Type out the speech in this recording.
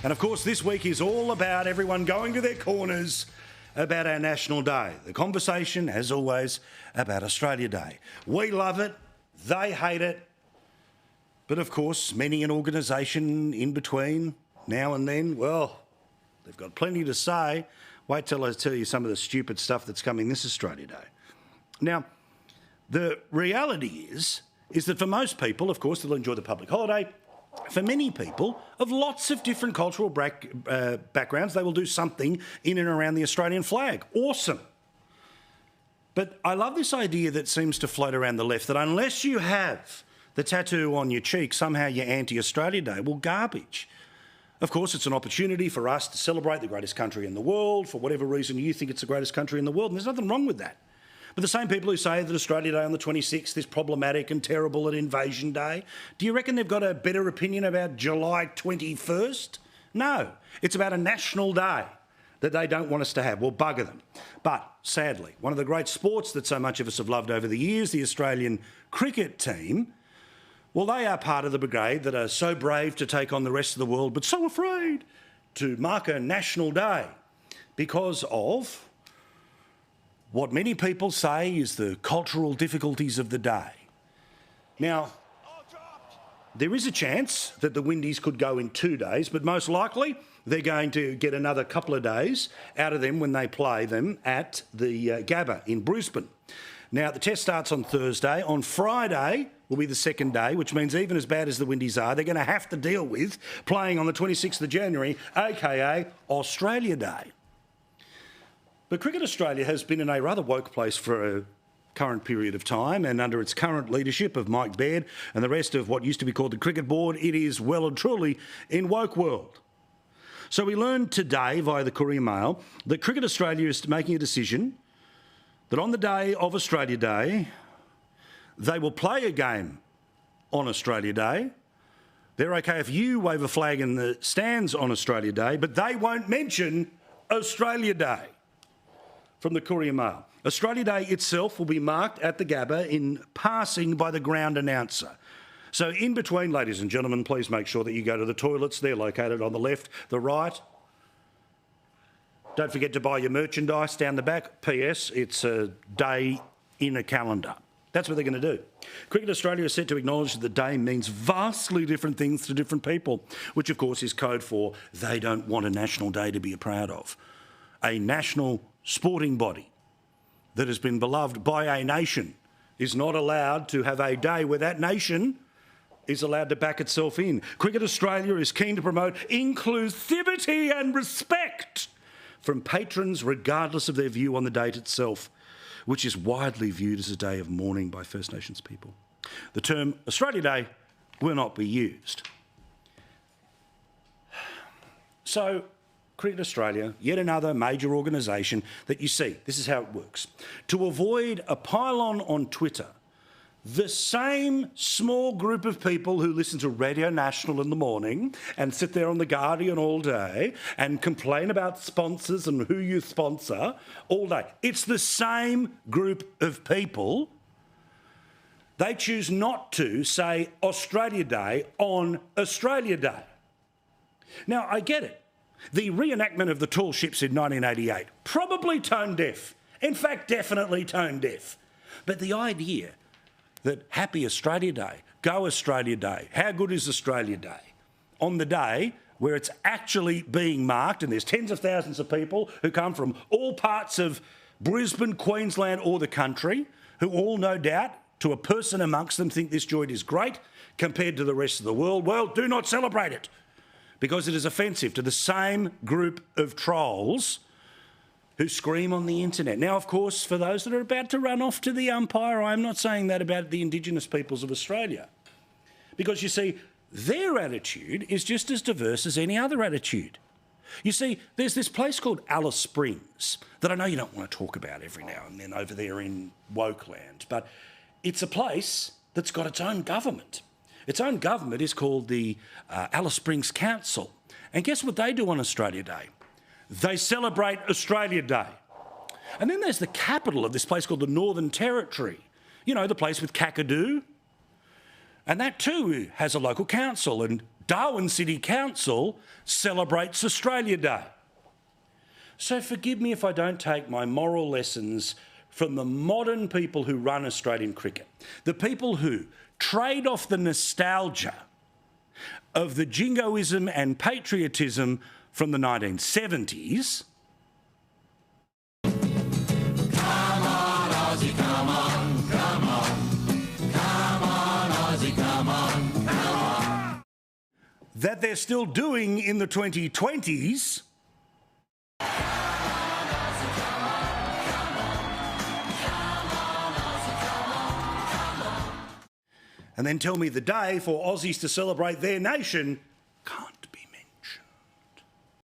And of course, this week is all about everyone going to their corners about our National Day. The conversation, as always, about Australia Day. We love it, they hate it, but of course, many an organisation in between now and then, well, they've got plenty to say. Wait till I tell you some of the stupid stuff that's coming this Australia Day. Now, the reality is that for most people, of course, they'll enjoy the public holiday. For many people of lots of different cultural backgrounds, they will do something in and around the Australian flag. Awesome. But I love this idea that seems to float around the left, that unless you have the tattoo on your cheek, somehow you're anti-Australia Day. Well, garbage. Of course, it's an opportunity for us to celebrate the greatest country in the world, for whatever reason you think it's the greatest country in the world, and there's nothing wrong with that. But the same people who say that Australia Day on the 26th is problematic and terrible at Invasion Day, do you reckon they've got a better opinion about July 21st? No, it's about a national day that they don't want us to have. Well, bugger them. But sadly, one of the great sports that so much of us have loved over the years, the Australian cricket team, well, they are part of the brigade that are so brave to take on the rest of the world, but so afraid to mark a national day because of what many people say is the cultural difficulties of the day. Now, there is a chance that the Windies could go in 2 days, but most likely they're going to get another couple of days out of them when they play them at the Gabba in Brisbane. Now, the test starts on Thursday. On Friday will be the second day, which means even as bad as the Windies are, they're going to have to deal with playing on the 26th of January, aka Australia Day. But Cricket Australia has been in a rather woke place for a current period of time, and under its current leadership of Mike Baird and the rest of what used to be called the Cricket Board, it is well and truly in woke world. So we learned today via the Courier Mail that Cricket Australia is making a decision that on the day of Australia Day, they will play a game on Australia Day. They're okay if you wave a flag in the stands on Australia Day, but they won't mention Australia Day. From the Courier Mail. Australia Day itself will be marked at the Gabba in passing by the ground announcer. So in between, ladies and gentlemen, please make sure that you go to the toilets. They're located on the left, the right. Don't forget to buy your merchandise down the back. P.S. It's a day in a calendar. That's what they're going to do. Cricket Australia is set to acknowledge that the day means vastly different things to different people, which of course is code for they don't want a national day to be proud of. A national sporting body that has been beloved by a nation is not allowed to have a day where that nation is allowed to back itself in. Cricket Australia is keen to promote inclusivity and respect from patrons regardless of their view on the date itself, which is widely viewed as a day of mourning by First Nations people. The term Australia Day will not be used. So, Cricket Australia, yet another major organisation that you see, this is how it works. To avoid a pile-on Twitter, the same small group of people who listen to Radio National in the morning and sit there on The Guardian all day and complain about sponsors and who you sponsor all day. It's the same group of people. They choose not to say Australia Day on Australia Day. Now, I get it. The reenactment of the tall ships in 1988, probably tone deaf. In fact, definitely tone deaf. But the idea that happy Australia Day, go Australia Day, how good is Australia Day, on the day where it's actually being marked, and there's tens of thousands of people who come from all parts of Brisbane, Queensland or the country, who all no doubt, to a person amongst them, think this joint is great compared to the rest of the world. Well, do not celebrate it, because it is offensive to the same group of trolls who scream on the internet. Now, of course, for those that are about to run off to the umpire, I'm not saying that about the Indigenous peoples of Australia. Because, you see, their attitude is just as diverse as any other attitude. You see, there's this place called Alice Springs that I know you don't want to talk about every now and then over there in Wokeland, but it's a place that's got its own government. Its own government is called the Alice Springs Council. And guess what they do on Australia Day? They celebrate Australia Day. And then there's the capital of this place called the Northern Territory. You know, the place with Kakadu. And that too has a local council and Darwin City Council celebrates Australia Day. So forgive me if I don't take my moral lessons from the modern people who run Australian cricket, the people who trade off the nostalgia of the jingoism and patriotism from the 1970s. Come on, Aussie, come on, come on. Come on, Aussie, come on, come on. That they're still doing in the 2020s. And then tell me the day for Aussies to celebrate their nation